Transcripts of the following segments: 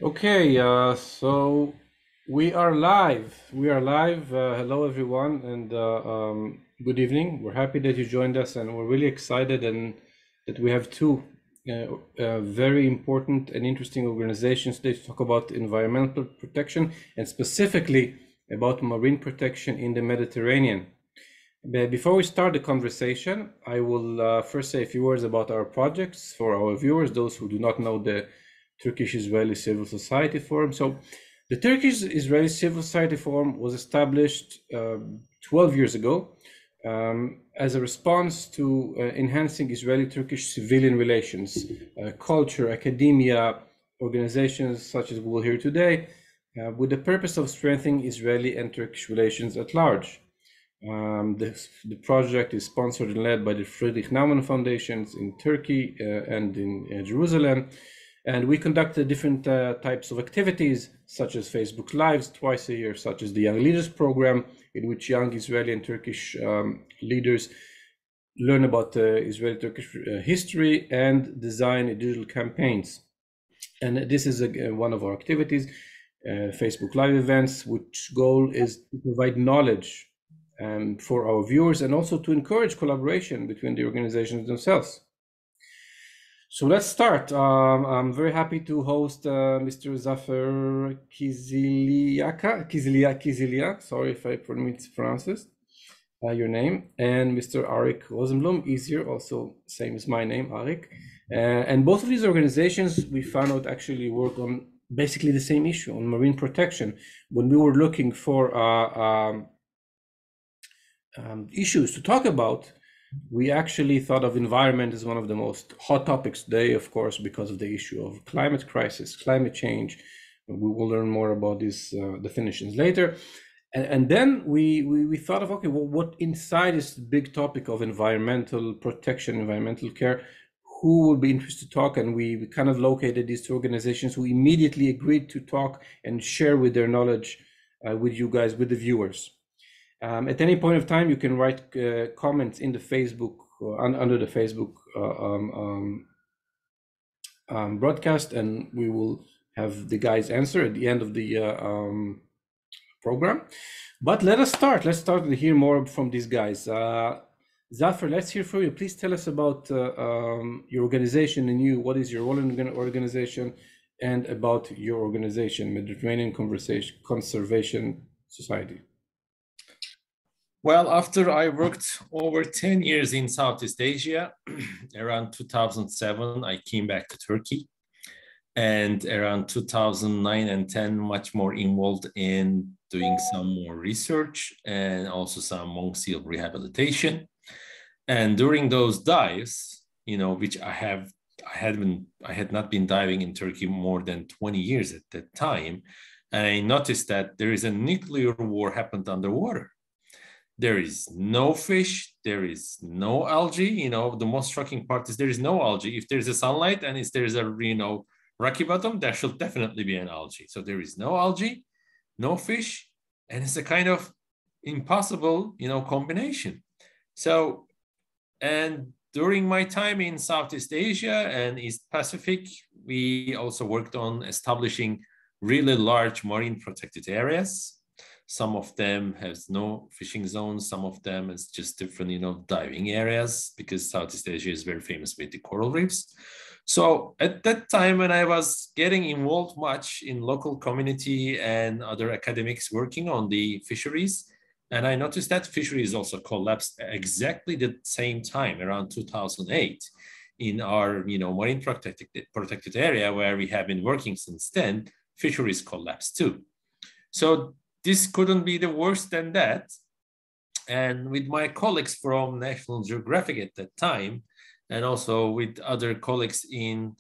Okay, so we are live. We are live. Hello, everyone, and good evening. We're happy that you joined us, and we're really excited and that we have two very important and interesting organizations today to talk about environmental protection and specifically about marine protection in the Mediterranean. But before we start the conversation, I will first say a few words about our projects for our viewers, those who do not know the Turkish-Israeli Civil Society Forum. So the Turkish-Israeli Civil Society Forum was established 12 years ago as a response to enhancing Israeli-Turkish civilian relations, culture, academia, organizations such as we will hear today, with the purpose of strengthening Israeli and Turkish relations at large. The project is sponsored and led by the Friedrich Naumann Foundations in Turkey and in Jerusalem. And we conducted different types of activities, such as Facebook Lives twice a year, such as the Young Leaders Program, in which young Israeli and Turkish leaders learn about Israeli-Turkish history and design digital campaigns. And this is one of our activities, Facebook Live events, which goal is to provide knowledge for our viewers and also to encourage collaboration between the organizations themselves. So let's start. I'm very happy to host Mr. Zafer Kiziliak. Sorry if I mispronounce your name, and Mr. Arik Rosenblum, easier, also same as my name, Arik. And both of these organizations, we found out, actually work on basically the same issue, on marine protection. When we were looking for issues to talk about, we actually thought of environment as one of the most hot topics today, of course, because of the issue of climate crisis, climate change. We will learn more about these definitions later. And then we thought of, okay, well, what inside this big topic of environmental protection, environmental care, who would be interested to talk? And we kind of located these two organizations who immediately agreed to talk and share with their knowledge with you guys, with the viewers. At any point of time, you can write comments in the Facebook, under the Facebook broadcast, and we will have the guys answer at the end of the program. But let us start. Let's start to hear more from these guys. Zafer, let's hear from you. Please tell us about your organization and you. What is your role in the organization, and about your organization, Mediterranean Conservation Society? Well, after I worked over 10 years in Southeast Asia, around 2007, I came back to Turkey. And around 2009 and 10, much more involved in doing some more research and also some monk seal rehabilitation. And during those dives, which I had not been diving in Turkey more than 20 years at that time. And I noticed that there is a nuclear war happened underwater. There is no fish, there is no algae. The most shocking part is there is no algae. If there's a sunlight and if there's a, rocky bottom, there should definitely be an algae. So there is no algae, no fish, and it's a kind of impossible, combination. So, and during my time in Southeast Asia and East Pacific, we also worked on establishing really large marine protected areas. Some of them has no fishing zones. Some of them is just different, diving areas, because Southeast Asia is very famous with the coral reefs. So at that time, when I was getting involved much in local community and other academics working on the fisheries, and I noticed that fisheries also collapsed exactly the same time, around 2008, in our marine protected area where we have been working since then. Fisheries collapsed too. So this couldn't be the worse than that. And with my colleagues from National Geographic at that time, and also with other colleagues in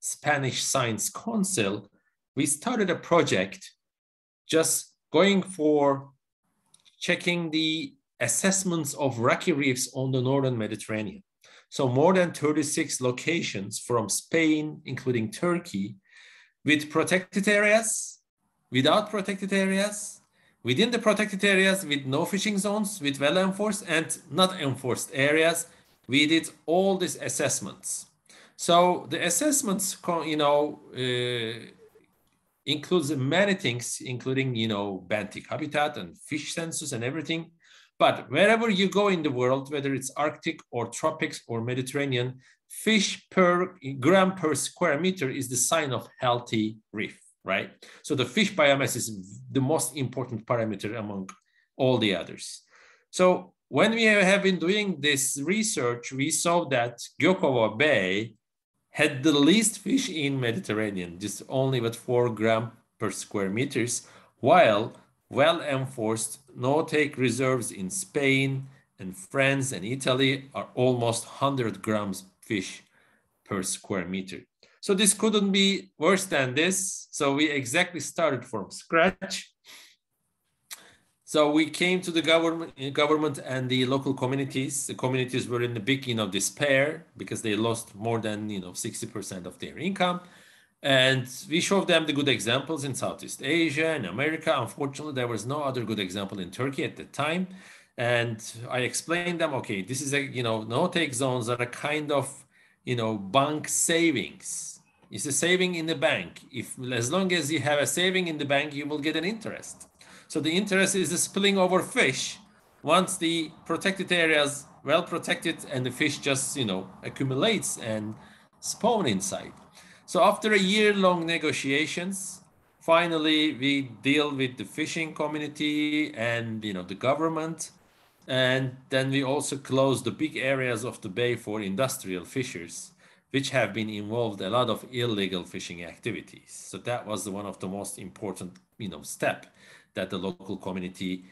Spanish Science Council, we started a project just going for checking the assessments of rocky reefs on the Northern Mediterranean. So more than 36 locations from Spain, including Turkey, with protected areas, without protected areas, within the protected areas with no fishing zones, with well enforced and not enforced areas. We did all these assessments. So the assessments, includes many things, including, benthic habitat and fish census and everything. But wherever you go in the world, whether it's Arctic or tropics or Mediterranean, fish per gram per square meter is the sign of healthy reef, right? So the fish biomass is the most important parameter among all the others. So when we have been doing this research, we saw that Gökova Bay had the least fish in Mediterranean, just only with 4 grams per square meters, while well-enforced no-take reserves in Spain and France and Italy are almost 100 grams fish per square meter. So this couldn't be worse than this. So we exactly started from scratch. So we came to the government and the local communities. The communities were in the big, despair because they lost more than, 60% of their income. And we showed them the good examples in Southeast Asia and America. Unfortunately, there was no other good example in Turkey at the time. And I explained them, okay, this is no-take zones are a kind of, bank savings. It's a saving in the bank. As long as you have a saving in the bank, you will get an interest. So the interest is the spilling over fish. Once the protected areas well protected and the fish just, accumulates and spawn inside. So after a year-long negotiations, finally we deal with the fishing community and the government, and then we also close the big areas of the bay for industrial fishers, which have been involved a lot of illegal fishing activities. So that was one of the most important, step that the local community,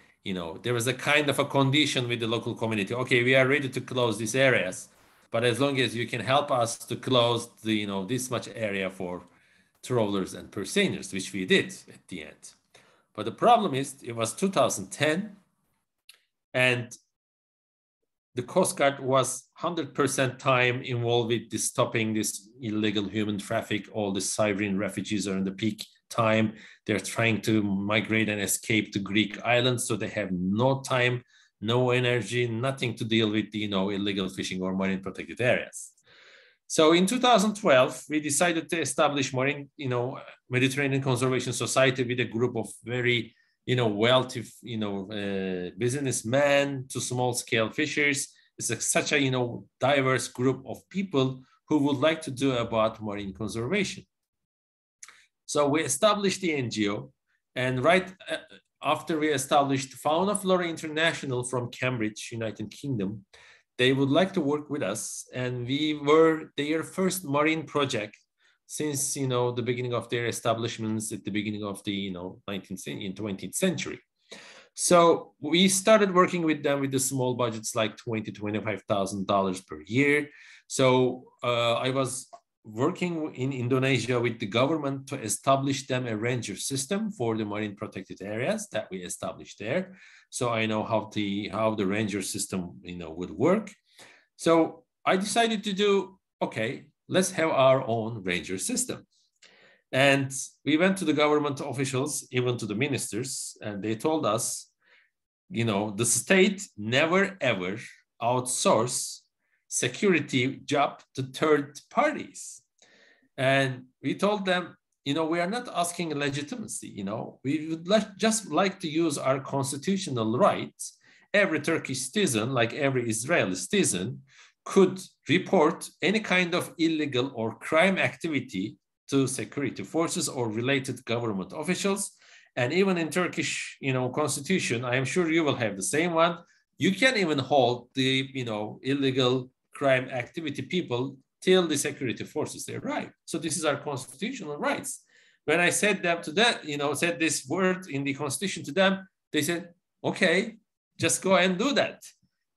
there was a kind of a condition with the local community. Okay, we are ready to close these areas, but as long as you can help us to close the, this much area for trawlers and purseaners, which we did at the end. But the problem is it was 2010 and the Coast Guard was 100% time involved with stopping this illegal human traffic. All the Syrian refugees are in the peak time. They're trying to migrate and escape to Greek islands. So they have no time, no energy, nothing to deal with the, illegal fishing or marine protected areas. So in 2012, we decided to establish Marine, Mediterranean Conservation Society with a group of very, wealthy, businessmen to small scale fishers. It's such a, diverse group of people who would like to do about marine conservation. So we established the NGO, and right after we established Fauna Flora International from Cambridge, United Kingdom, they would like to work with us, and we were their first marine project since the beginning of their establishments at the beginning of the 20th century. So we started working with them with the small budgets like $20,000 to $25,000 per year. So I was working in Indonesia with the government to establish them a ranger system for the marine protected areas that we established there. So I know how the ranger system would work. So I decided to do, okay, let's have our own ranger system. And we went to the government officials, even to the ministers, and they told us, the state never ever outsource security job to third parties. And we told them, we are not asking legitimacy, we would just like to use our constitutional rights. Every Turkish citizen, like every Israeli citizen, could report any kind of illegal or crime activity to security forces or related government officials. And even in Turkish, constitution, I am sure you will have the same one. You can even hold the, illegal crime activity people till the security forces arrive. So this is our constitutional rights. When I said them to that, said this word in the constitution to them, they said, okay, just go and do that.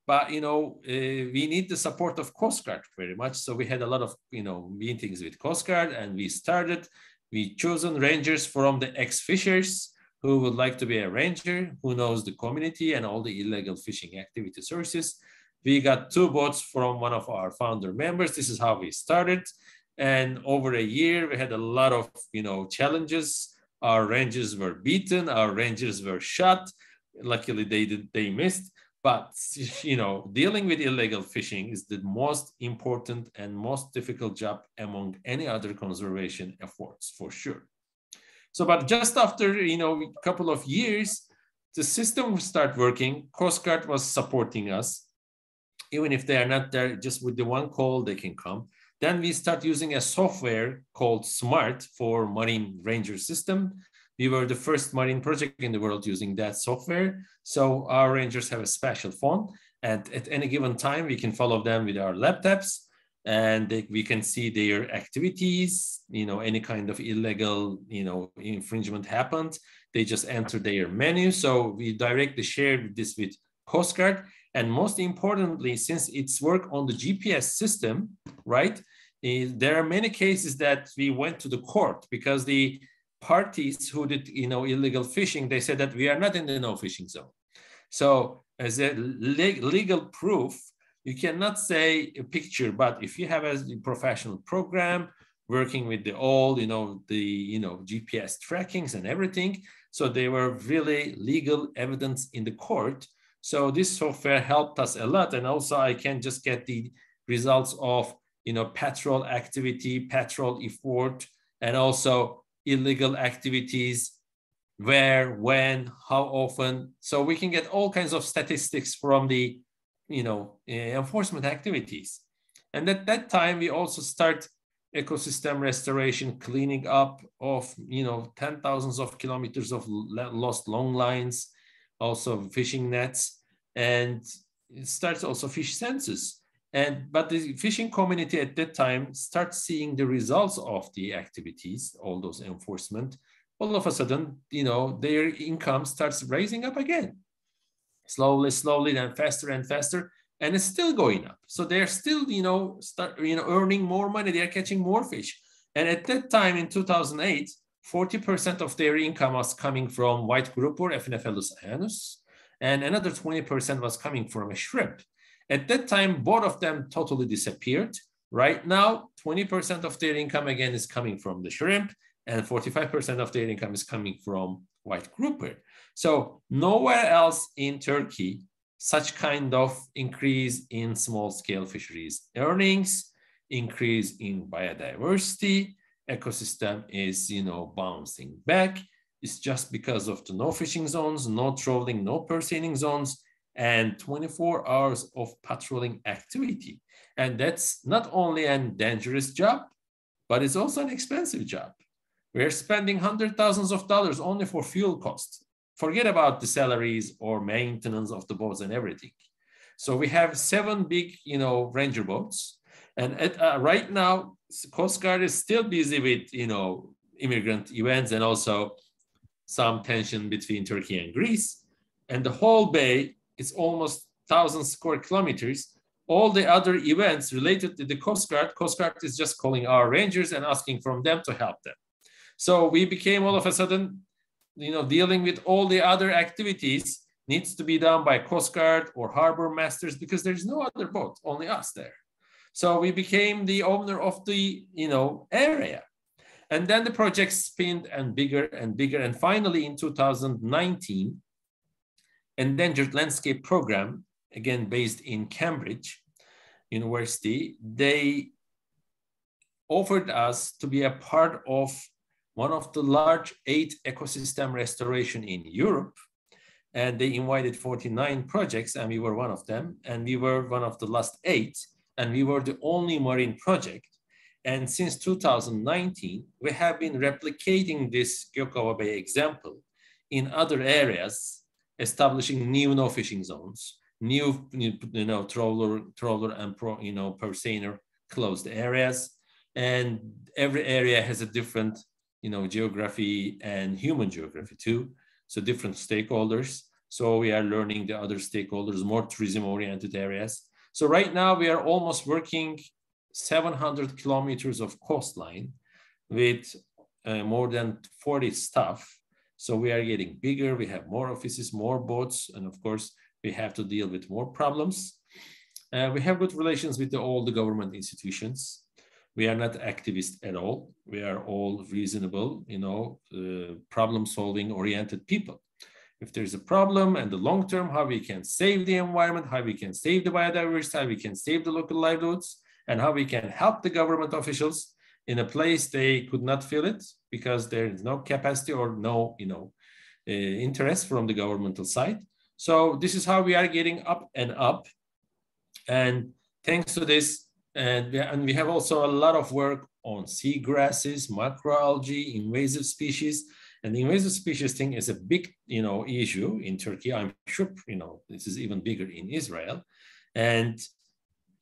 But, we need the support of Coast Guard very much. So we had a lot of, meetings with Coast Guard, and we chosen rangers from the ex-fishers who would like to be a ranger, who knows the community and all the illegal fishing activity sources. We got 2 boats from one of our founder members. This is how we started. And over a year, we had a lot of, challenges. Our rangers were beaten. Our rangers were shot. Luckily, they missed. But, dealing with illegal fishing is the most important and most difficult job among any other conservation efforts, for sure. So, but just after, a couple of years, the system will start working. Coast Guard was supporting us. Even if they are not there, just with the one call, they can come. Then we start using a software called SMART for Marine Ranger system. We were the first marine project in the world using that software. So our rangers have a special phone, and at any given time, we can follow them with our laptops, and we can see their activities, any kind of illegal, infringement happened. They just enter their menu. So we directly shared this with Coast Guard. And most importantly, since it's work on the GPS system, right? There are many cases that we went to the court because the parties who did, illegal fishing, they said that we are not in the no fishing zone. So as a legal proof, you cannot say a picture, but if you have a professional program working with the all, GPS trackings and everything, so they were really legal evidence in the court. So this software helped us a lot. And also I can just get the results of, patrol activity, patrol effort, and also illegal activities, where, when, how often. So we can get all kinds of statistics from the, enforcement activities. And at that time, we also start ecosystem restoration, cleaning up of, 10,000s of kilometers of lost long lines, also fishing nets, and it starts also fish census. But the fishing community at that time starts seeing the results of the activities, all those enforcement. All of a sudden, their income starts raising up again. Slowly, then faster and faster, and it's still going up. So they're still, earning more money. They're catching more fish. And at that time in 2008, 40% of their income was coming from white grouper, Ephinephelus anus, and another 20% was coming from a shrimp. At that time, both of them totally disappeared. Right now, 20% of their income again is coming from the shrimp, and 45% of their income is coming from white grouper. So nowhere else in Turkey, such kind of increase in small-scale fisheries earnings, increase in biodiversity, ecosystem is, bouncing back. It's just because of the no fishing zones, no trawling, no purse-seining zones, and 24 hours of patrolling activity. And that's not only a dangerous job, but it's also an expensive job. We're spending hundreds of thousands of dollars only for fuel costs. Forget about the salaries or maintenance of the boats and everything. So we have 7 big, ranger boats. And right now, Coast Guard is still busy with, immigrant events and also some tension between Turkey and Greece. And the whole bay is almost 1,000 square kilometers. All the other events related to the Coast Guard is just calling our rangers and asking from them to help them. So we became all of a sudden, dealing with all the other activities needs to be done by Coast Guard or harbor masters because there's no other boat, only us there. So we became the owner of the, area. And then the project spinned and bigger and bigger. And finally in 2019, Endangered Landscape Program, again, based in Cambridge University, they offered us to be a part of one of the large 8 ecosystem restoration in Europe. And they invited 49 projects, and we were one of them. And we were one of the last 8, and we were the only marine project. And since 2019, we have been replicating this Gökova Bay example in other areas, establishing new no fishing zones, new trawler and purse-seiner closed areas. And every area has a different geography and human geography too. So different stakeholders. So we are learning the other stakeholders, more tourism-oriented areas. So right now we are almost working 700 kilometers of coastline with more than 40 staff. So we are getting bigger. We have more offices, more boats, and of course we have to deal with more problems. We have good relations with all the government institutions. We are not activists at all. We are all reasonable, problem-solving oriented people. If there's a problem and the long term, how we can save the environment, how we can save the biodiversity, how we can save the local livelihoods, and how we can help the government officials, in a place they could not fill it because there is no capacity or no, interest from the governmental side. So this is how we are getting up and up. And thanks to this, and we have also a lot of work on seagrasses, macroalgae, invasive species. And the invasive species thing is a big, issue in Turkey. I'm sure, this is even bigger in Israel. And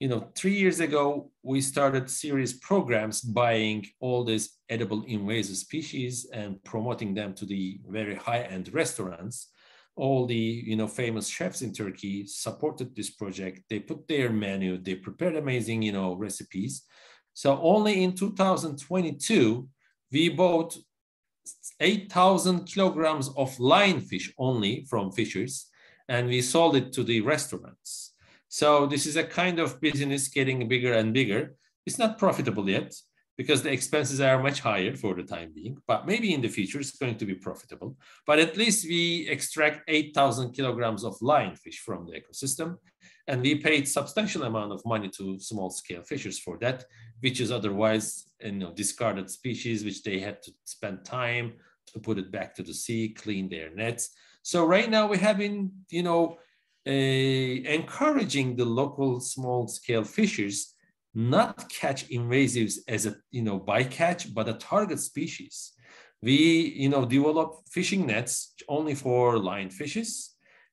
3 years ago, we started serious programs buying all these edible invasive species and promoting them to the very high-end restaurants. All the famous chefs in Turkey supported this project. They put their menu, they prepared amazing recipes. So only in 2022, we bought 8,000 kilograms of lionfish only from fishers, and we sold it to the restaurants. So this is a kind of business getting bigger and bigger. It's not profitable yet because the expenses are much higher for the time being, but maybe in the future it's going to be profitable. But at least we extract 8,000 kilograms of lionfish from the ecosystem, and we paid substantial amount of money to small-scale fishers for that, which is otherwise discarded species, which they had to spend time to put it back to the sea, clean their nets. So right now we have been, encouraging the local small-scale fishers not catch invasives as a bycatch, but a target species. We develop fishing nets only for lionfishes,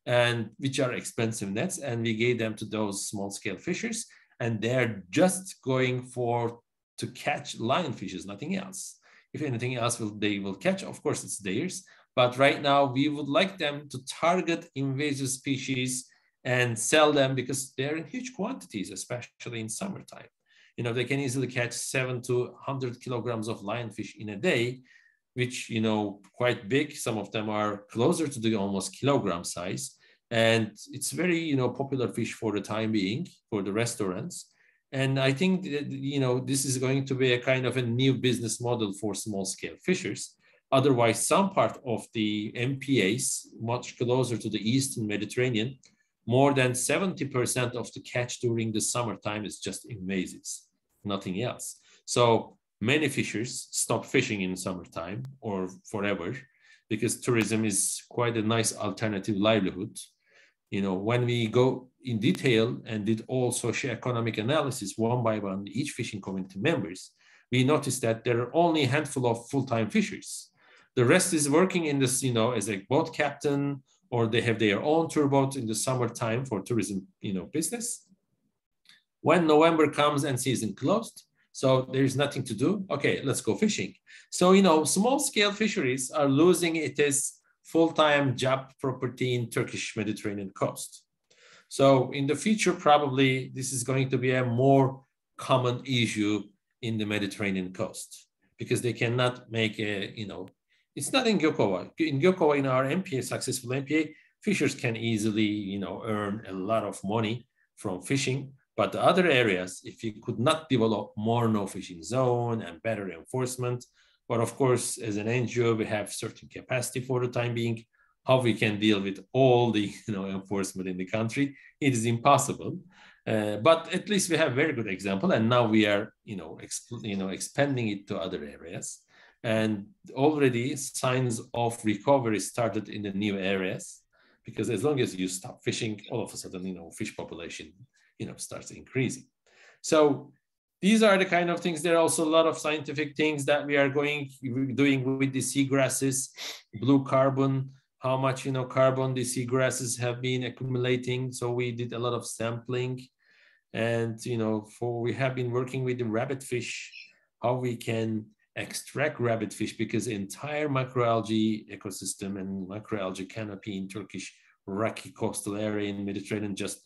and which are expensive nets, and we gave them to those small-scale fishers, and they're just going to catch lionfishes, nothing else. If anything else they will catch, of course it's theirs. But right now we would like them to target invasive species and sell them because they're in huge quantities, especially in summertime. They can easily catch 7 to 100 kilograms of lionfish in a day, which, quite big. Some of them are closer to the almost kilogram size. And it's very, popular fish for the time being for the restaurants. And I think that, this is going to be a kind of a new business model for small scale fishers. Otherwise, some part of the MPAs, much closer to the Eastern Mediterranean, more than 70% of the catch during the summertime is just invasives, nothing else. So many fishers stop fishing in summertime or forever because tourism is quite a nice alternative livelihood. When we go in detail and did all socioeconomic analysis one by one, each fishing community members, we noticed that there are only a handful of full-time fishers. The rest is working in this, as a boat captain, or they have their own tour boat in the summertime for tourism, business. When November comes and season closed, so there's nothing to do. Okay, let's go fishing. So, small-scale fisheries are losing its full-time job property in Turkish Mediterranean coast. So in the future, probably this is going to be a more common issue in the Mediterranean coast because they cannot make it's not in Gökova. In Gökova, in our MPA, successful MPA, fishers can easily, earn a lot of money from fishing. But the other areas, if you could not develop more no fishing zone and better enforcement, but of course, as an NGO, we have certain capacity for the time being. How we can deal with all the enforcement in the country, it is impossible. But at least we have very good example, and now we are expanding it to other areas. And already signs of recovery started in the new areas, because as long as you stop fishing, all of a sudden, fish population, starts increasing. So these are the kind of things. There are also a lot of scientific things that we are doing with the seagrasses, blue carbon, how much, carbon the seagrasses have been accumulating. So we did a lot of sampling, and, we have been working with the rabbitfish, how we can extract rabbitfish, because the entire macroalgae ecosystem and macroalgae canopy in Turkish rocky coastal area in Mediterranean just,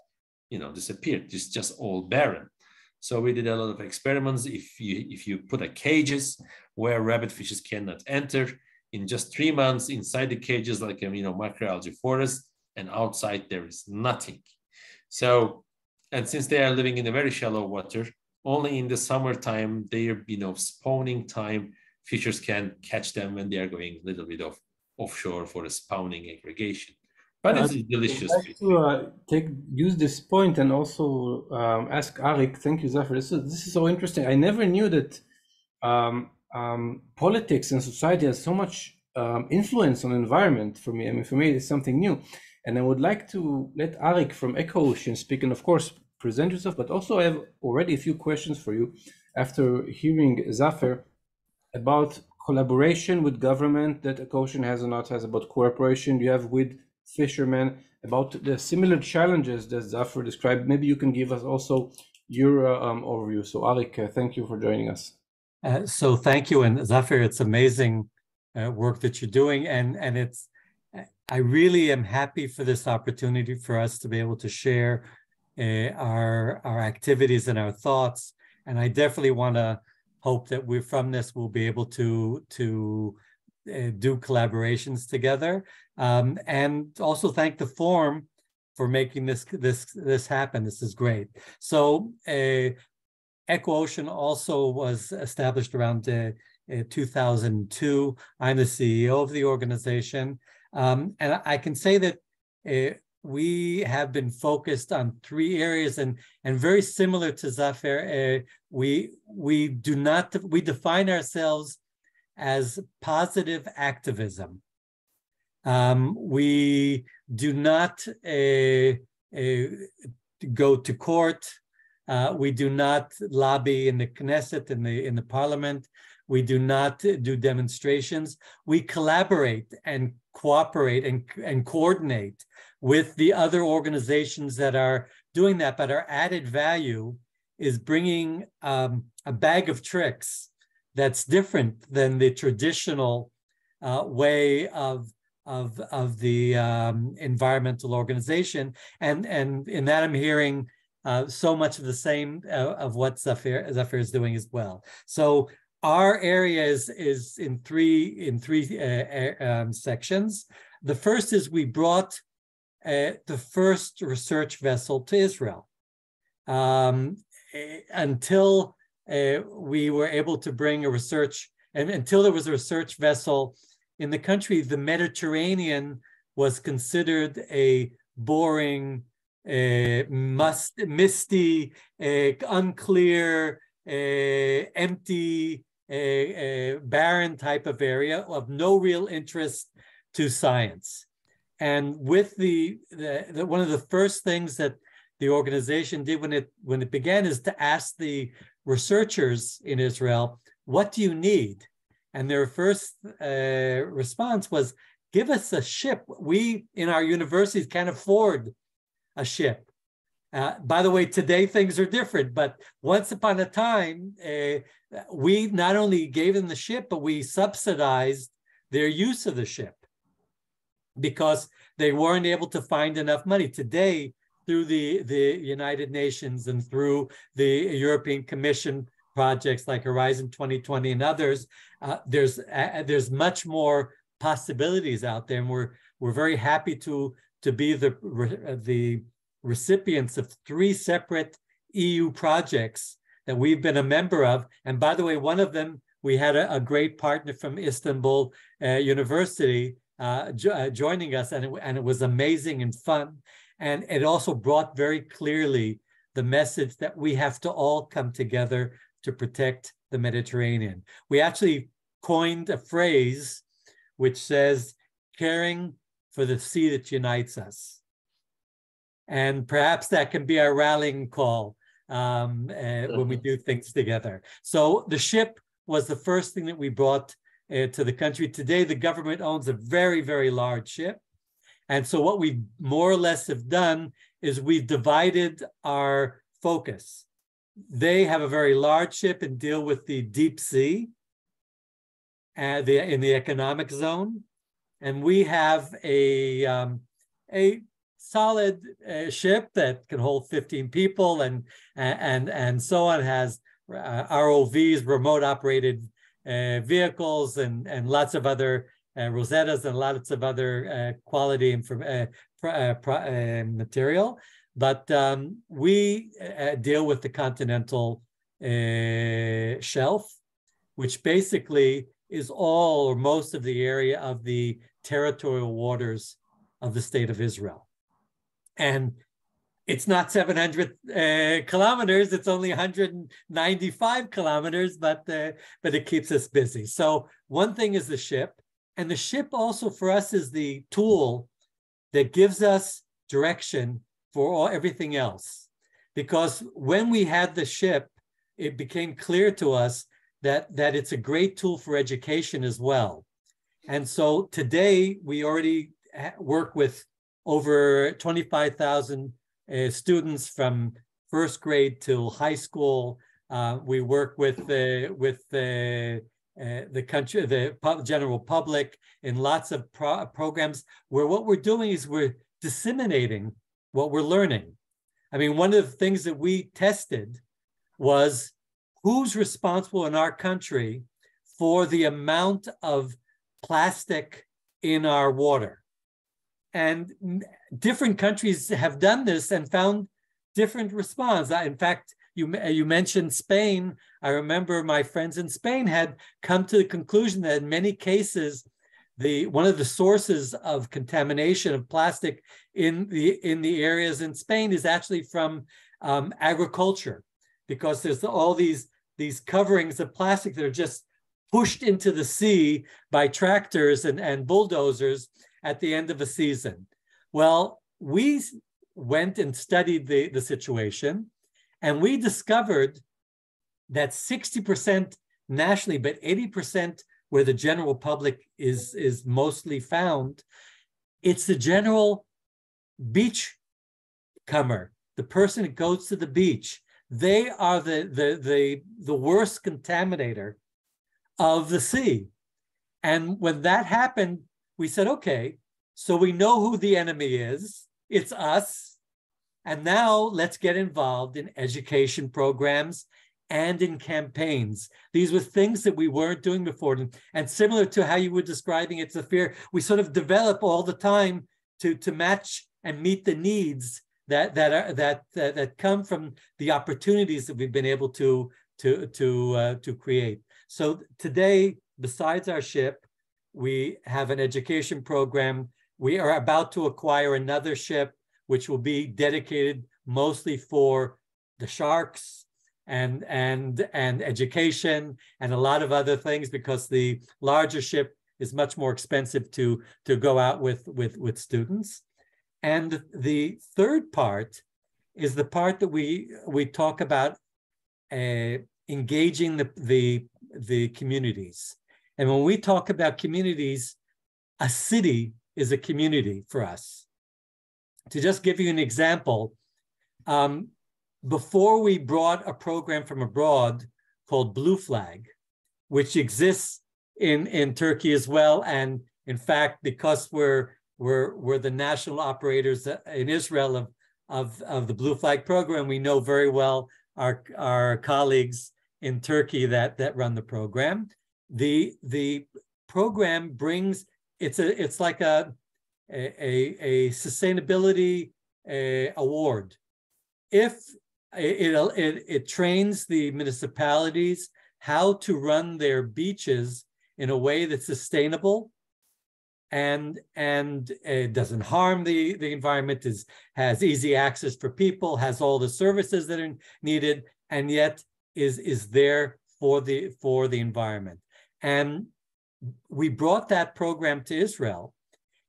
disappeared. It's just all barren. So we did a lot of experiments. If you put a cages where rabbitfishes cannot enter, in just 3 months inside the cages, like macroalgae forest, and outside there is nothing. So, and since they are living in a very shallow water, only in the summertime, their spawning time, fishers can catch them when they are going a little bit offshore for a spawning aggregation. But it's a delicious fish. I'd like to use this point and also ask Arik. Thank you, Zafar. This is so interesting. I never knew that politics and society has so much influence on environment for me. I mean, for me, it's something new. And I would like to let Arik from ECOOCEAN speak, and of course, present yourself, but also I have already a few questions for you after hearing Zafer about collaboration with government that ECOOCEAN has or not has, about cooperation you have with fishermen, about the similar challenges that Zafer described. Maybe you can give us also your overview. So Arik, thank you for joining us. So thank you, and Zafer, it's amazing work that you're doing, and it's I really am happy for this opportunity for us to be able to share our activities and our thoughts, and I definitely want to hope that we're from this we'll be able to do collaborations together, and also thank the forum for making this happen. This is great. So. ECOOCEAN also was established around 2002. I'm the CEO of the organization. And I can say that we have been focused on 3 areas, and very similar to Zafer, we define ourselves as positive activism. We do not go to court. We do not lobby in the Knesset, in the parliament. We do not do demonstrations. We collaborate and cooperate and coordinate with the other organizations that are doing that. But our added value is bringing a bag of tricks that's different than the traditional way of the environmental organization. And in that I'm hearing so much of the same of what Zafer is doing as well. So our area is in three sections. The first is we brought the first research vessel to Israel. Until we were able to bring a research, and until there was a research vessel in the country, the Mediterranean was considered a boring, misty, unclear, empty, barren type of area of no real interest to science. And with one of the first things that the organization did when it began is to ask the researchers in Israel, what do you need? And their first response was, give us a ship. We in our universities can't afford a ship. By the way, today things are different, but once upon a time, we not only gave them the ship, but we subsidized their use of the ship because they weren't able to find enough money. Today, through the United Nations and through the European Commission projects like Horizon 2020 and others, there's much more possibilities out there, and we're very happy to be the recipients of 3 separate EU projects that we've been a member of. And by the way, one of them, we had a great partner from Istanbul University joining us, and it was amazing and fun. And it also brought very clearly the message that we have to all come together to protect the Mediterranean. We actually coined a phrase which says, caring for the sea that unites us. And perhaps that can be our rallying call when we do things together. So the ship was the first thing that we brought to the country. Today, the government owns a very, very large ship. And so what we more or less have done is we've divided our focus. They have a very large ship and deal with the deep sea in the economic zone. And we have a solid ship that can hold 15 people and so on, has ROVs, remote operated vehicles, and lots of other Rosettas and lots of other quality material. But we deal with the continental shelf, which basically is all or most of the area of the territorial waters of the state of Israel. And it's not 700 kilometers, it's only 195 kilometers, but it keeps us busy. So one thing is the ship, and the ship also for us is the tool that gives us direction for everything else. Because when we had the ship, it became clear to us that it's a great tool for education as well. And so today we already work with over 25,000 students from first grade till high school. We work with the country, the general public in lots of programs where what we're doing is we're disseminating what we're learning. I mean, one of the things that we tested was who's responsible in our country for the amount of plastic in our water. And different countries have done this and found different response. In fact, you mentioned Spain. I remember my friends in Spain had come to the conclusion that in many cases, one of the sources of contamination of plastic in the areas in Spain is actually from agriculture, because there's all these coverings of plastic that are just pushed into the sea by tractors and bulldozers at the end of a season. Well, we went and studied the situation, and we discovered that 60% nationally, but 80% where the general public is mostly found, it's the general beach comer, the person that goes to the beach. They are the worst contaminator of the sea. And when that happened, we said, okay, so we know who the enemy is. It's us. And now let's get involved in education programs and in campaigns. These were things that we weren't doing before. And similar to how you were describing it, Zafir, we sort of develop all the time to match and meet the needs that come from the opportunities that we've been able to create. So today, besides our ship, we have an education program. We are about to acquire another ship, which will be dedicated mostly for the sharks and education and a lot of other things, because the larger ship is much more expensive to go out with students. And the third part is the part that we talk about engaging the communities. And when we talk about communities, a city is a community for us. To just give you an example, before we brought a program from abroad called Blue Flag, which exists in Turkey as well, and in fact, because we're the national operators in Israel of the Blue Flag program, we know very well our colleagues in Turkey that run the program. The program brings, it's like a sustainability award. If it trains the municipalities how to run their beaches in a way that's sustainable and it doesn't harm the environment, has easy access for people, has all the services that are needed, and yet is there for the environment. And we brought that program to Israel.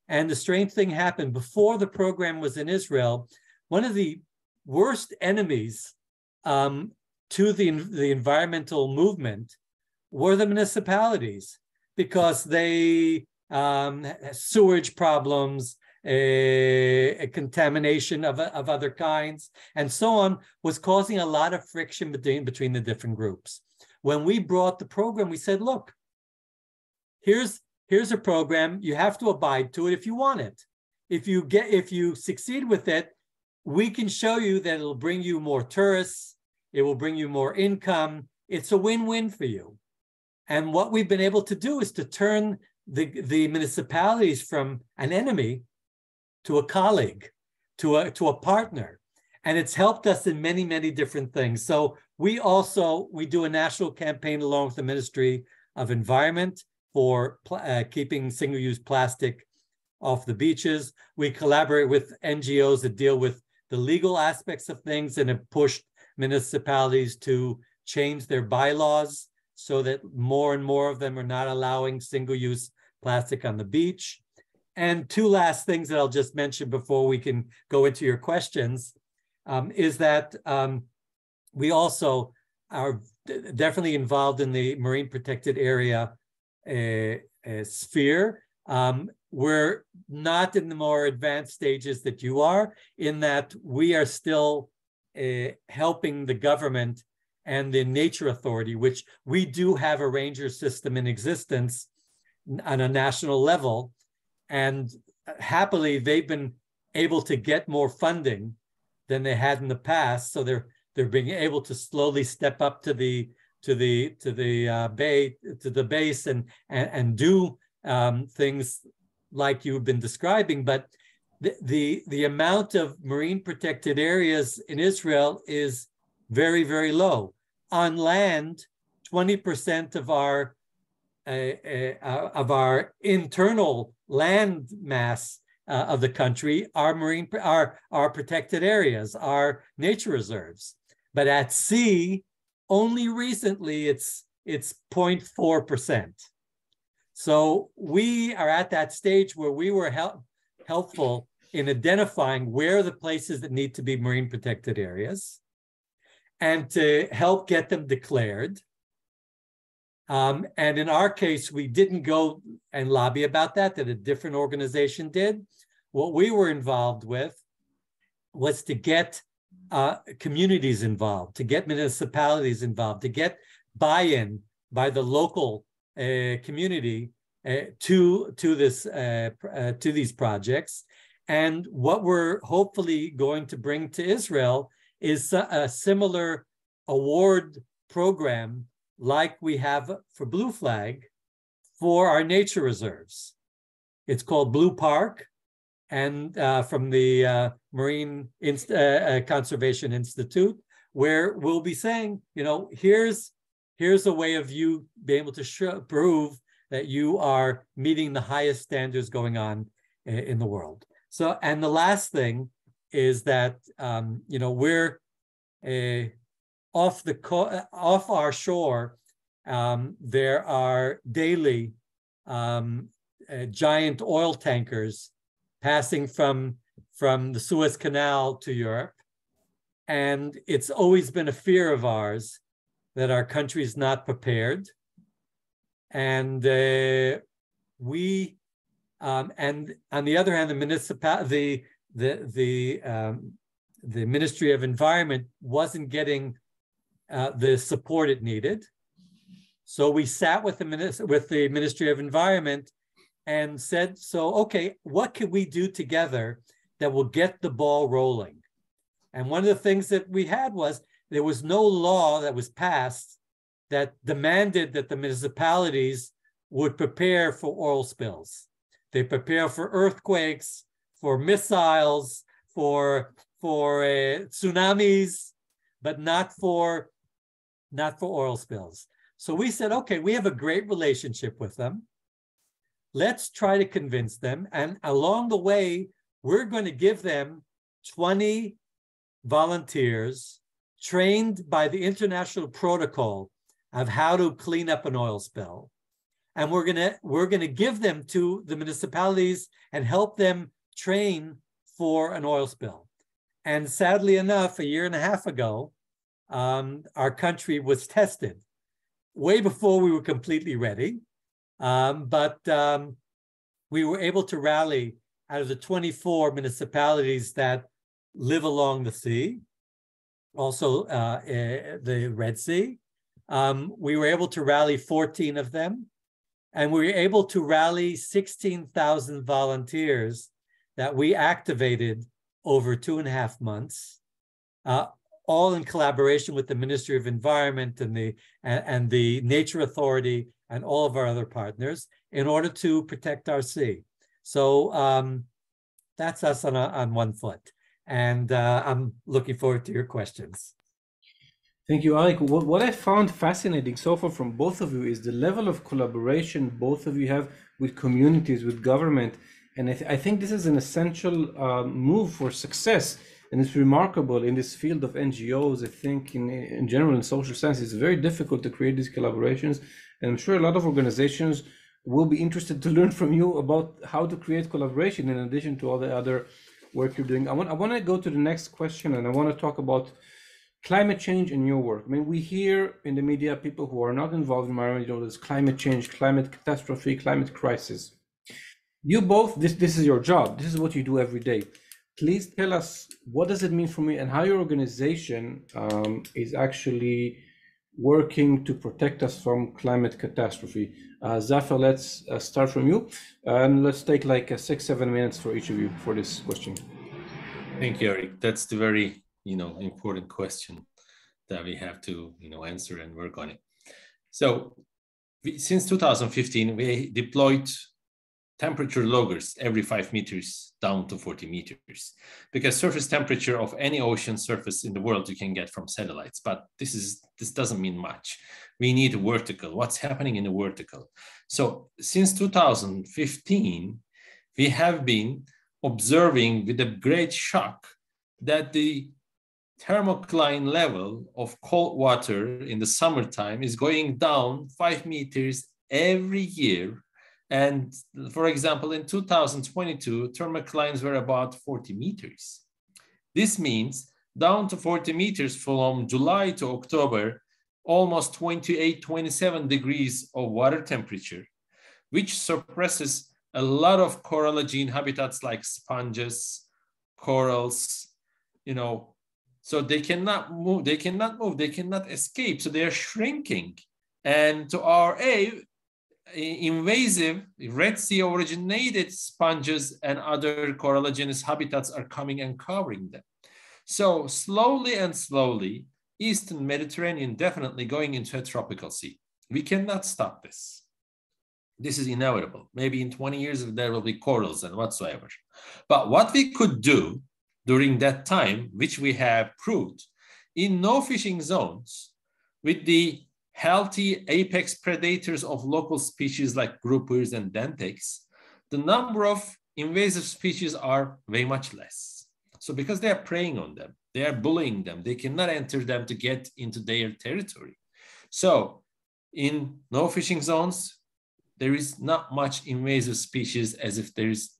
And the strange thing happened. Before the program was in Israel, one of the worst enemies to the environmental movement were the municipalities, because they sewage problems, a contamination of other kinds, and so on, was causing a lot of friction between the different groups. When we brought the program, we said, look, here's a program. You have to abide to it if you want it. If you succeed with it, we can show you that it'll bring you more tourists. It will bring you more income. It's a win-win for you. And what we've been able to do is to turn the municipalities from an enemy to a colleague, to a partner. And it's helped us in many, many different things. So we do a national campaign along with the Ministry of Environment for keeping single-use plastic off the beaches. We collaborate with NGOs that deal with the legal aspects of things and have pushed municipalities to change their bylaws so that more and more of them are not allowing single-use plastic on the beach. And two last things that I'll just mention before we can go into your questions is that we also are definitely involved in the marine protected area sphere. We're not in the more advanced stages that you are, in that we are still helping the government and the Nature Authority, which we do have a ranger system in existence on a national level. And happily, they've been able to get more funding than they had in the past. So they're being able to slowly step up to the base and do things like you've been describing. But the amount of marine protected areas in Israel is very, very low. On land, 20% of our internal land mass of the country are protected areas, are nature reserves. But at sea, only recently it's 0.4%. So we are at that stage where we were helpful in identifying where are the places that need to be marine protected areas and to help get them declared. And in our case, we didn't go and lobby about that a different organization did. What we were involved with was to get communities involved, to get municipalities involved, to get buy-in by the local community to these projects. And what we're hopefully going to bring to Israel is a similar award program like we have for Blue Flag for our nature reserves. It's called Blue Park, and from the Marine Conservation Institute, where we'll be saying, you know, here's a way of you being able to prove that you are meeting the highest standards going on in the world. So, and the last thing is that, you know, we're off our shore. There are daily giant oil tankers passing from the Suez Canal to Europe. And it's always been a fear of ours that our country is not prepared. And and on the other hand, the Ministry of Environment wasn't getting the support it needed. So we sat with the Ministry of Environment and said, so, okay, what can we do together that will get the ball rolling? And one of the things that we had was there was no law that was passed that demanded that the municipalities would prepare for oil spills. They prepare for earthquakes, for missiles, for tsunamis, but not for oil spills. So we said, okay, we have a great relationship with them. Let's try to convince them. And along the way, we're going to give them 20 volunteers trained by the international protocol of how to clean up an oil spill. And we're gonna give them to the municipalities and help them train for an oil spill. And sadly enough, a year and a half ago, our country was tested way before we were completely ready. But we were able to rally out of the 24 municipalities that live along the sea, also the Red Sea. We were able to rally 14 of them, and we were able to rally 16,000 volunteers that we activated over 2.5 months, all in collaboration with the Ministry of Environment and the Nature Authority and all of our other partners in order to protect our sea. So that's us on one foot. And I'm looking forward to your questions. Thank you, Arik. What I found fascinating so far from both of you is the level of collaboration both of you have with communities, with government. And I think this is an essential move for success. And it's remarkable in this field of NGOs, I think in general in social science, it's very difficult to create these collaborations. And I'm sure a lot of organizations will be interested to learn from you about how to create collaboration in addition to all the other work you're doing. I want to go to the next question, and I want to talk about climate change in your work. I mean, we hear in the media people who are not involved in environment, there's climate change, climate catastrophe, climate crisis. You both, this is your job. This is what you do every day. Please tell us, what does it mean for me, and how your organization is actually working to protect us from climate catastrophe. Zafar, let's start from you, and let's take like 6-7 minutes for each of you for this question. Thank you, Eric. That's the very important question that we have to answer and work on it. So since 2015, we deployed temperature loggers every 5 meters down to 40 meters, because surface temperature of any ocean surface in the world you can get from satellites, but this doesn't mean much. We need a vertical. What's happening in the vertical? So since 2015, we have been observing with a great shock that the thermocline level of cold water in the summertime is going down 5 meters every year. And for example, in 2022, thermoclines were about 40 meters. This means down to 40 meters from July to October, almost 28, 27 degrees of water temperature, which suppresses a lot of corallogene habitats like sponges, corals, so they cannot move, they cannot escape, so they are shrinking. And to our aid, invasive Red Sea originated sponges and other corallogenous habitats are coming and covering them. So slowly and slowly, Eastern Mediterranean definitely going into a tropical sea. We cannot stop this. This is inevitable. Maybe in 20 years, there will be corals and whatsoever. But what we could do during that time, which we have proved, in no fishing zones, with the healthy apex predators of local species like groupers and denticles, the number of invasive species are way much less. So because they are preying on them, they are bullying them, they cannot enter them to get into their territory. So in no fishing zones, there is not much invasive species as if there is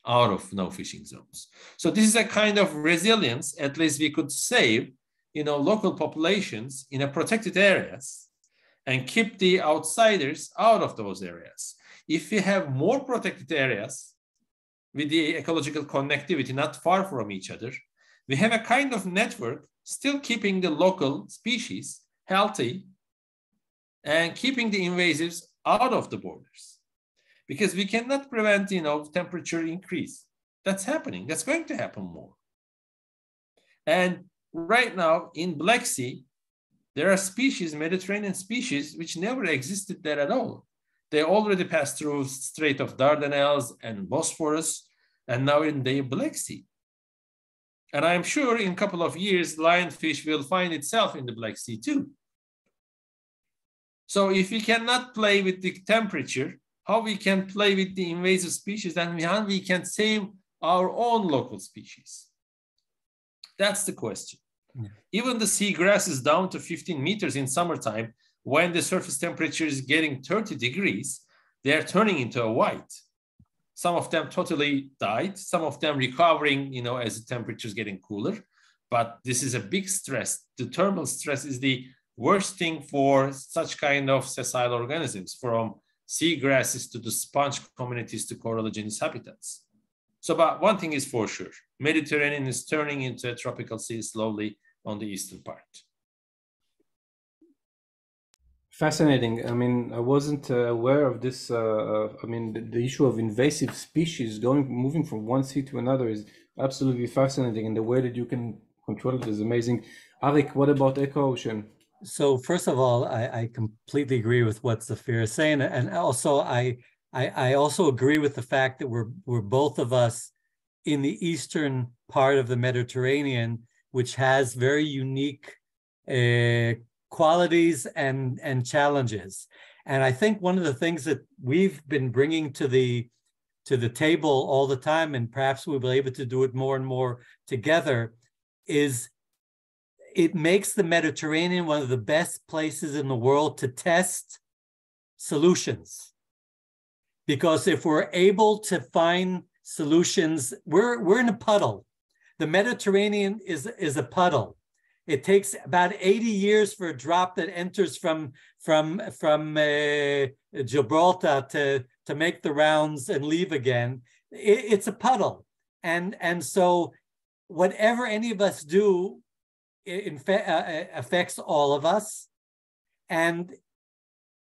out of no fishing zones. So this is a kind of resilience, at least we could save, local populations in a protected areas and keep the outsiders out of those areas. If we have more protected areas with the ecological connectivity not far from each other, we have a kind of network still keeping the local species healthy and keeping the invasives out of the borders. Because we cannot prevent, temperature increase. That's happening. That's going to happen more. And right now in Black Sea, there are species, Mediterranean species, which never existed there at all. They already passed through Strait of Dardanelles and Bosphorus, and now in the Black Sea. And I'm sure in a couple of years, lionfish will find itself in the Black Sea too. So if we cannot play with the temperature, how we can play with the invasive species, then how we can save our own local species? That's the question. Yeah. Even the seagrass is down to 15 meters in summertime. When the surface temperature is getting 30 degrees, they are turning into a white. Some of them totally died, some of them recovering, as the temperature is getting cooler. But this is a big stress. The thermal stress is the worst thing for such kind of sessile organisms, from seagrasses to the sponge communities to corallogenous habitats. So, but one thing is for sure, Mediterranean is turning into a tropical sea slowly on the eastern part. Fascinating. I mean, I wasn't aware of this. The issue of invasive species moving from one sea to another is absolutely fascinating, and the way that you can control it is amazing. Arik, what about ECOOCEAN? So first of all, I completely agree with what Zafir is saying, and also I also agree with the fact that we're both of us in the eastern part of the Mediterranean, which has very unique qualities and challenges. And I think one of the things that we've been bringing to the table all the time, and perhaps we'll be able to do it more and more together, is it makes the Mediterranean one of the best places in the world to test solutions. Because if we're able to find solutions, we're in a puddle. The Mediterranean is a puddle. It takes about 80 years for a drop that enters from Gibraltar to make the rounds and leave again. It's a puddle. And so whatever any of us do affects all of us. And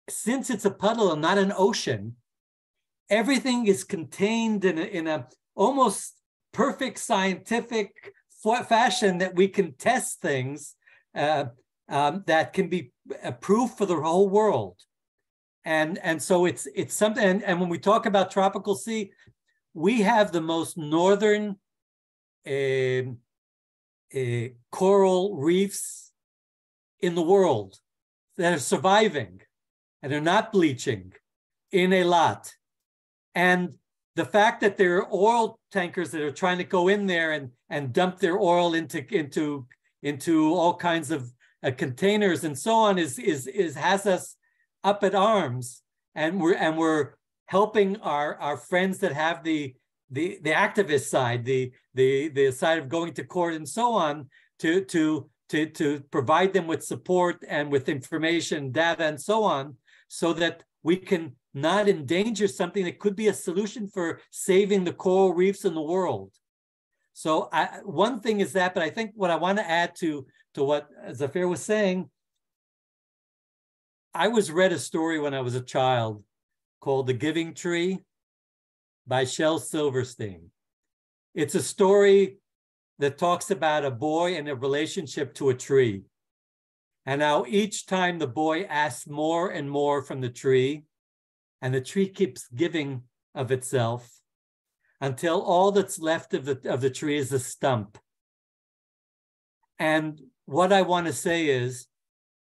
since it's a puddle and not an ocean, everything is contained in a almost perfect scientific fashion that we can test things that can be proof for the whole world. And so it's something, and when we talk about tropical sea, we have the most northern coral reefs in the world that are surviving and are not bleaching in a lot. And the fact that there are oil tankers that are trying to go in there and dump their oil into all kinds of containers and so on has us up at arms, and we're helping our friends that have the activist side, the side of going to court and so on, to provide them with support and with information, data, and so on, so that we can not endanger something that could be a solution for saving the coral reefs in the world. So one thing is that, but I think what I want to add to what Zafir was saying, I read a story when I was a child called The Giving Tree by Shel Silverstein. It's a story that talks about a boy and a relationship to a tree, and how each time the boy asks more and more from the tree, and the tree keeps giving of itself until all that's left of the tree is a stump. And what I want to say is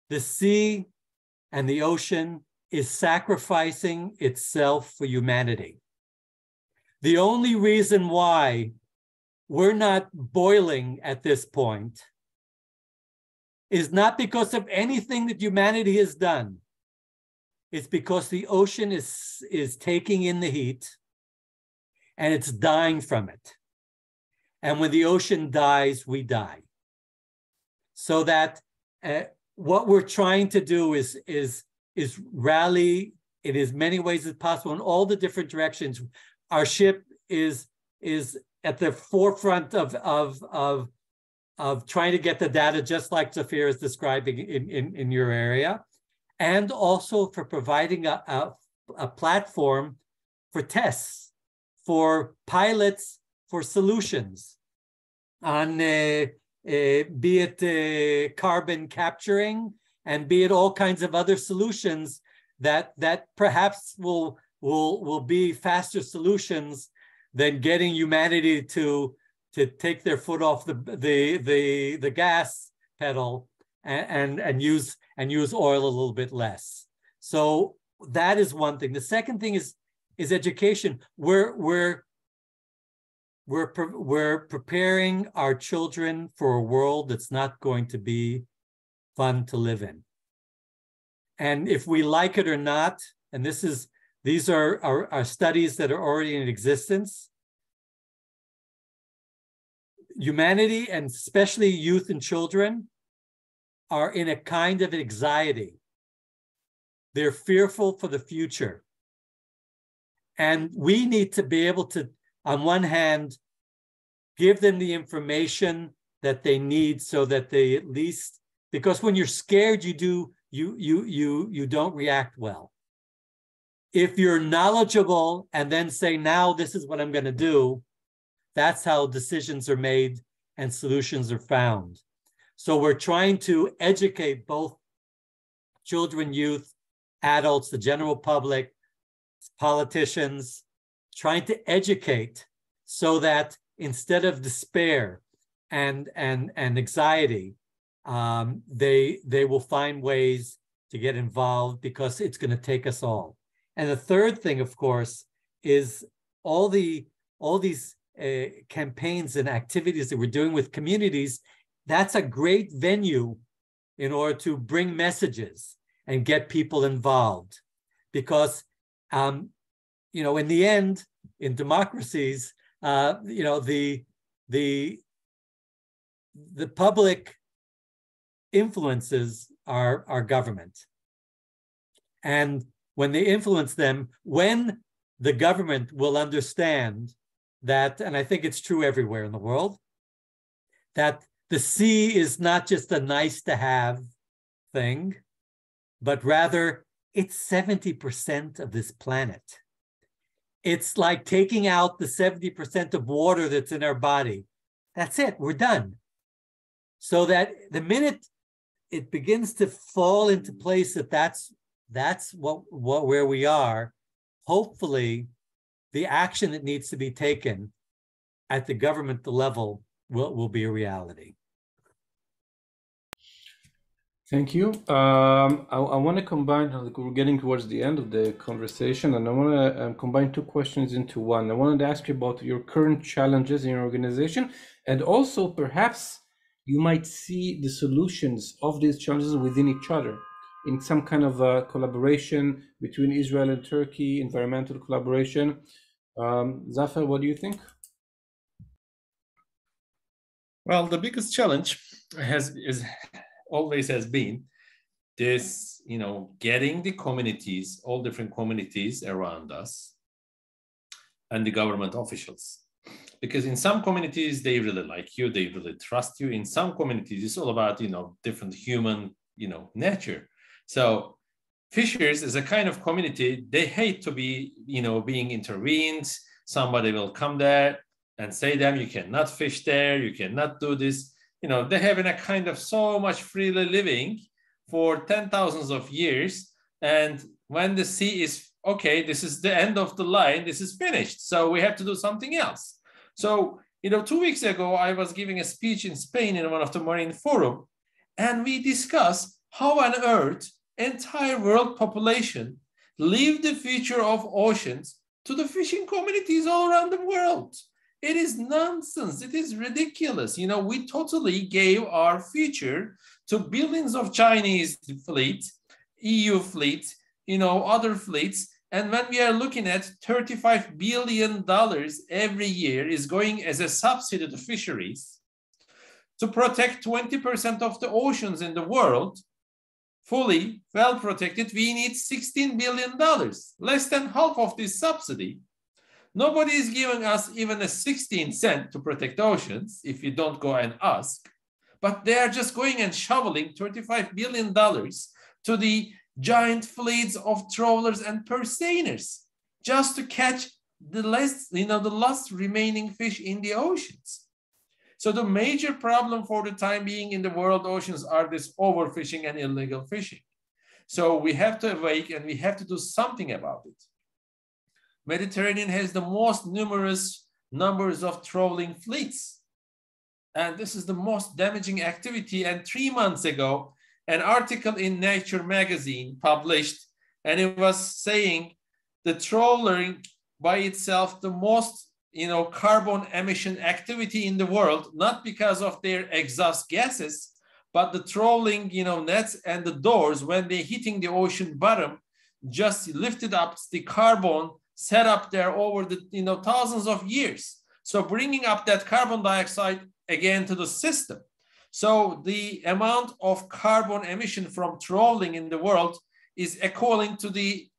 the sea and the ocean is sacrificing itself for humanity. The only reason why we're not boiling at this point is not because of anything that humanity has done. It's because the ocean is taking in the heat and it's dying from it. And when the ocean dies, we die. So that what we're trying to do is rally in as many ways as possible in all the different directions. Our ship is at the forefront of trying to get the data, just like Zafir is describing in your area, and also for providing a platform for tests, for pilots, for solutions on be it carbon capturing, and be it all kinds of other solutions that perhaps will be faster solutions than getting humanity to take their foot off the gas pedal and use oil a little bit less. So that is one thing. The second thing is education. We're preparing our children for a world that's not going to be fun to live in. And if we like it or not, and these are studies that are already in existence, humanity, and especially youth and children, are in a kind of anxiety. They're fearful for the future. And we need to be able to, on one hand, give them the information that they need so that they at least, because when you're scared, you don't react well. If you're knowledgeable and then say, now this is what I'm going to do, that's how decisions are made and solutions are found. So we're trying to educate both children, youth, adults, the general public, politicians, trying to educate so that instead of despair and anxiety, they will find ways to get involved, because it's going to take us all. And the third thing, of course, is all these campaigns and activities that we're doing with communities, that's a great venue in order to bring messages and get people involved. Because, in the end, in democracies, the public influences our government. And when they influence them, when the government will understand that, and I think it's true everywhere in the world, that the sea is not just a nice to have thing, but rather it's 70% of this planet. It's like taking out the 70% of water that's in our body. That's it, we're done. So that the minute it begins to fall into place that's where we are, hopefully the action that needs to be taken at the government level will be a reality. Thank you. I want to combine, we're getting towards the end of the conversation, and I want to combine two questions into one. I wanted to ask you about your current challenges in your organization, and also perhaps you might see the solutions of these challenges within each other in some kind of a collaboration between Israel and Turkey, environmental collaboration. Zafar, what do you think? Well, the biggest challenge always has been this, getting the communities, all different communities around us, and the government officials. Because in some communities, they really like you, they really trust you. In some communities, it's all about, different human, nature. So fishers is a kind of community, they hate to be, being intervened. Somebody will come there and say them, you cannot fish there, you cannot do this. They have been a kind of so much freely living for 10,000s of years. And when the sea is, okay, this is the end of the line, this is finished. So we have to do something else. So, 2 weeks ago, I was giving a speech in Spain in one of the marine forum, and we discussed how on earth entire world population leave the future of oceans to the fishing communities all around the world. It is nonsense. It is ridiculous. We totally gave our future to billions of Chinese fleet, EU fleet, other fleets. And when we are looking at $35 billion every year is going as a subsidy to fisheries to protect 20% of the oceans in the world, fully well protected, we need $16 billion, less than half of this subsidy. Nobody is giving us even a 16 cent to protect oceans if you don't go and ask, but they are just going and shoveling $35 billion to the giant fleets of trawlers and purseaners just to catch the last remaining fish in the oceans. So the major problem for the time being in the world oceans are this overfishing and illegal fishing. So we have to awake and we have to do something about it. Mediterranean has the most numerous numbers of trawling fleets. And this is the most damaging activity. And 3 months ago, an article in Nature magazine published, and it was saying the trawling by itself, the most carbon emission activity in the world, not because of their exhaust gases, but the trawling, nets and the doors, when they're hitting the ocean bottom, just lifted up the carbon set up there over the thousands of years. So bringing up that carbon dioxide again to the system. So the amount of carbon emission from trawling in the world is equivalent to the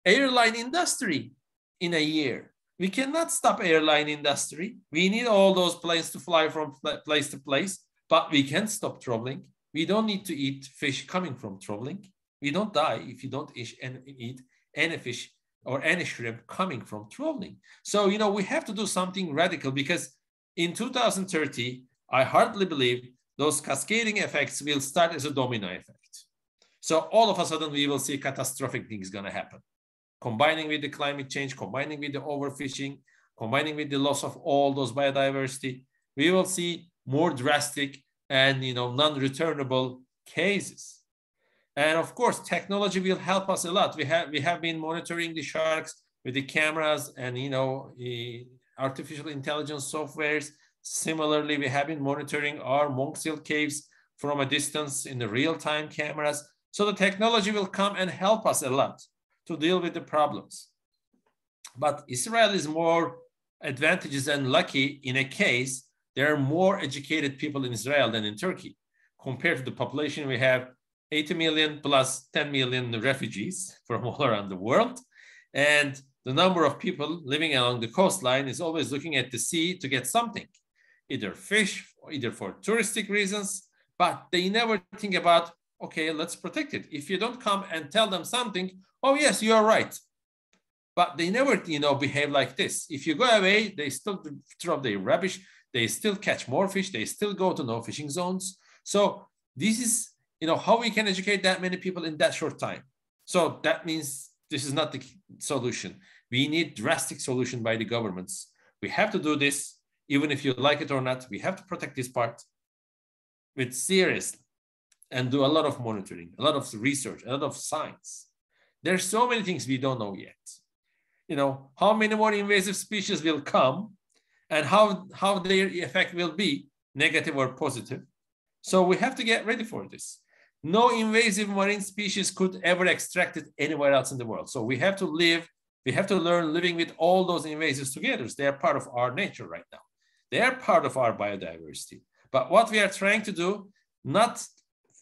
airline industry in a year. We cannot stop airline industry. We need all those planes to fly from place to place, but we can't stop trawling. We don't need to eat fish coming from trawling. We don't die if you don't eat any fish or any shrimp coming from trawling. So, we have to do something radical, because in 2030, I hardly believe those cascading effects will start as a domino effect. So all of a sudden, we will see catastrophic things going to happen. Combining with the climate change, combining with the overfishing, combining with the loss of all those biodiversity, we will see more drastic and non-returnable cases. And of course, technology will help us a lot. We have been monitoring the sharks with the cameras and, artificial intelligence softwares. Similarly, we have been monitoring our Monk Hill caves from a distance in the real-time cameras. So the technology will come and help us a lot to deal with the problems. But Israel is more advantageous and lucky in a case there are more educated people in Israel than in Turkey. Compared to the population, we have 80 million plus 10 million refugees from all around the world. And the number of people living along the coastline is always looking at the sea to get something, either fish, or either for touristic reasons, but they never think about, okay, let's protect it. If you don't come and tell them something, oh yes, you are right. But they never, behave like this. If you go away, they still throw their rubbish. They still catch more fish. They still go to no fishing zones. So this is, how we can educate that many people in that short time. So that means this is not the solution. We need drastic solution by the governments. We have to do this, even if you like it or not. We have to protect this part with seriously and do a lot of monitoring, a lot of research, a lot of science. There's so many things we don't know yet. How many more invasive species will come and how their effect will be, negative or positive. So we have to get ready for this. No invasive marine species could ever extract it anywhere else in the world. So we have to learn living with all those invasives together. They are part of our nature right now. They are part of our biodiversity. But what we are trying to do, not,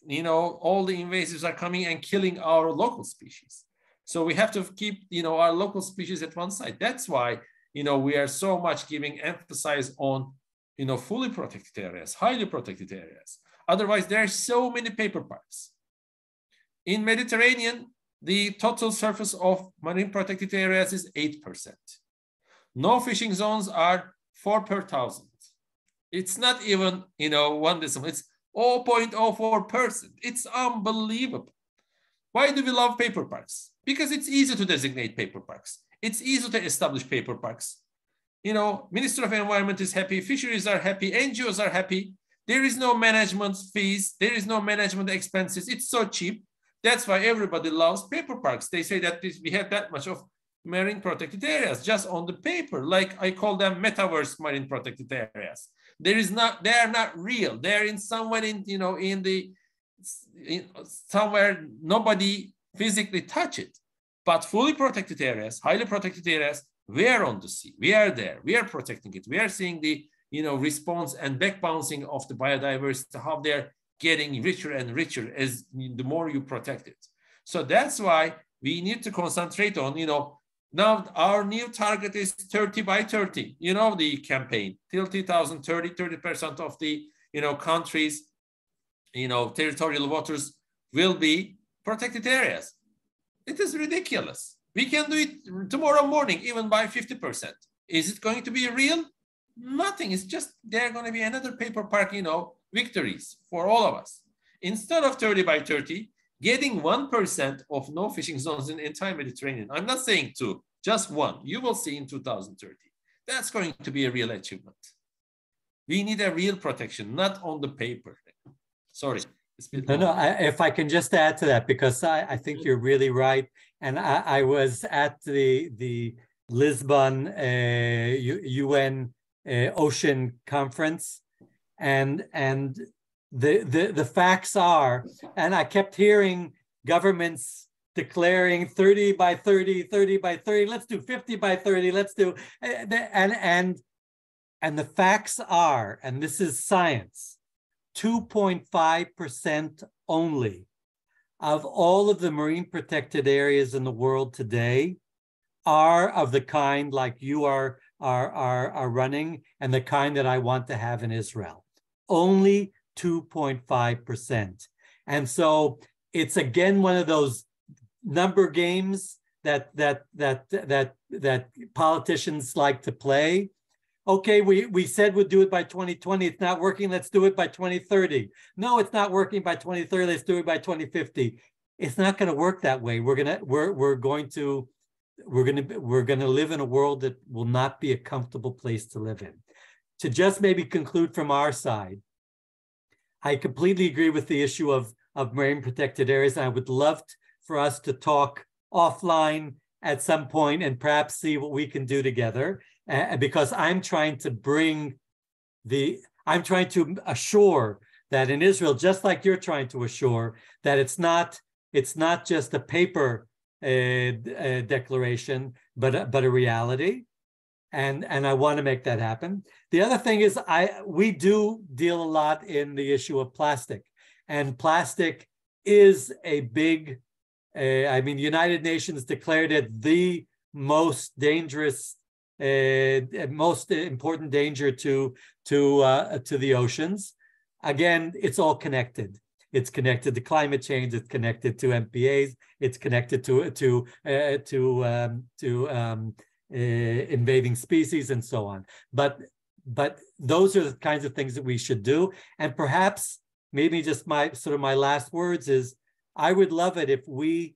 all the invasives are coming and killing our local species. So we have to keep, our local species at one side. That's why, we are so much giving emphasis on, fully protected areas, highly protected areas. Otherwise, there are so many paper parks. In Mediterranean, the total surface of marine protected areas is 8%. No fishing zones are 4 per 1,000. It's not even, 1 decimal. It's 0.04%. It's unbelievable. Why do we love paper parks? Because it's easy to designate paper parks. It's easy to establish paper parks. Minister of Environment is happy, fisheries are happy, NGOs are happy. There is no management fees. There is no management expenses. It's so cheap. That's why everybody loves paper parks. They say that we have that much of marine protected areas just on the paper. Like I call them metaverse marine protected areas. They are not real. They're in somewhere somewhere nobody physically touch it. But fully protected areas, highly protected areas, we are on the sea. We are there. We are protecting it. We are seeing the response and back bouncing of the biodiversity, how they're getting richer and richer as the more you protect it. So that's why we need to concentrate on, now our new target is 30 by 30, the campaign till 2030, 30% of the, countries, territorial waters will be protected areas. It is ridiculous. We can do it tomorrow morning, even by 50%. Is it going to be real? Nothing. It's just they're going to be another paper park, victories for all of us. Instead of 30 by 30, getting 1% of no fishing zones in the entire Mediterranean. I'm not saying 2, just 1. You will see in 2030. That's going to be a real achievement. We need a real protection, not on the paper. Sorry. No, if I can just add to that, because I think you're really right. And I was at the Lisbon UN Ocean Conference, and the facts are, and I kept hearing governments declaring 30 by 30, 30 by 30, let's do 50 by 30, let's do, and the facts are, and this is science, 2.5% only of all of the marine protected areas in the world today are of the kind like you are running and the kind that I want to have in Israel. Only 2.5%. And so it's again one of those number games that politicians like to play. Okay, we said we'd do it by 2020. It's not working. Let's do it by 2030. No, it's not working by 2030. Let's do it by 2050. It's not going to work that way. We're going to live in a world that will not be a comfortable place to live in. To just maybe conclude from our side, I completely agree with the issue of marine protected areas. And I would love for us to talk offline at some point and perhaps see what we can do together. Because I'm trying to assure that in Israel, just like you're trying to assure that it's not just a paper declaration, but a reality. And I want to make that happen. The other thing is we do deal a lot in the issue of plastic, and plastic is a big, I mean, United Nations declared it the most dangerous, most important danger to the oceans. Again, it's all connected. It's connected to climate change. It's connected to MPAs. It's connected to invading species and so on. But those are the kinds of things that we should do. And perhaps maybe just my last words is, I would love it if we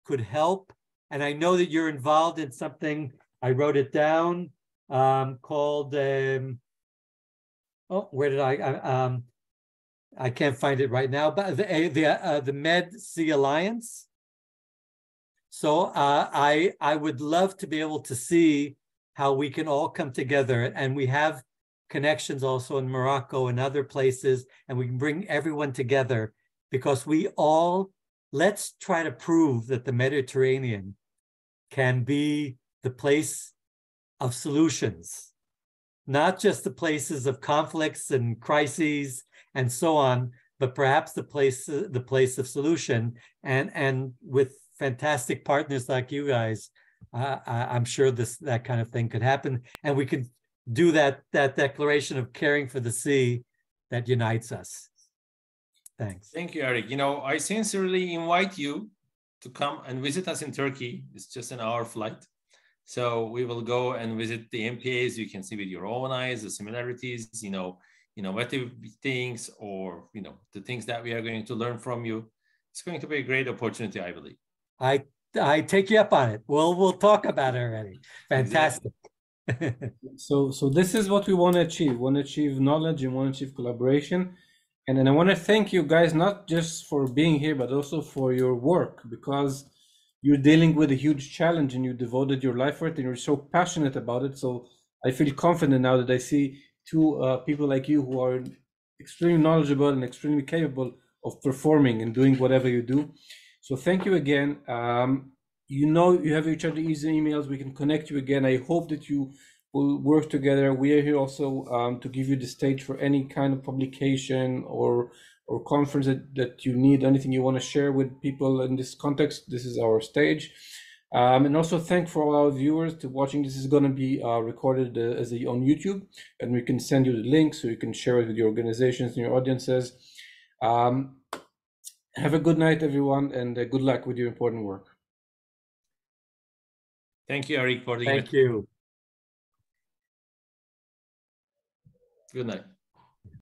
could help. And I know that you're involved in something. I wrote it down called. Where did I can't find it right now. But the Med Sea Alliance. So I would love to be able to see how we can all come together, and we have connections also in Morocco and other places, and we can bring everyone together, because let's try to prove that the Mediterranean can be the place of solutions, not just the places of conflicts and crises and so on, but perhaps the place of solution. And with fantastic partners like you guys, I'm sure that kind of thing could happen, and we could do that declaration of caring for the sea that unites us. Thanks. Thank you, Eric. I sincerely invite you to come and visit us in Turkey. It's just an hour flight. So we will go and visit the MPAs. You can see with your own eyes the similarities, innovative things, or the things that we are going to learn from you. It's going to be a great opportunity, I believe. I take you up on it. We'll talk about it already. Fantastic. Exactly. So this is what we want to achieve. We want to achieve knowledge and want to achieve collaboration. And then I want to thank you guys, not just for being here, but also for your work, because you're dealing with a huge challenge and you devoted your life for it and you're so passionate about it. So I feel confident now that I see two people like you who are extremely knowledgeable and extremely capable of performing and doing whatever you do. So thank you again. You have each other's emails. We can connect you again. I hope that you will work together. We are here also to give you the stage for any kind of publication or conference that you need, anything you want to share with people in this context. This is our stage. And also thank for all our viewers to watching. This is going to be recorded on YouTube, and we can send you the link so you can share it with your organizations and your audiences. Have a good night, everyone, and good luck with your important work. Thank you, Eric, for the Thank you. Good night.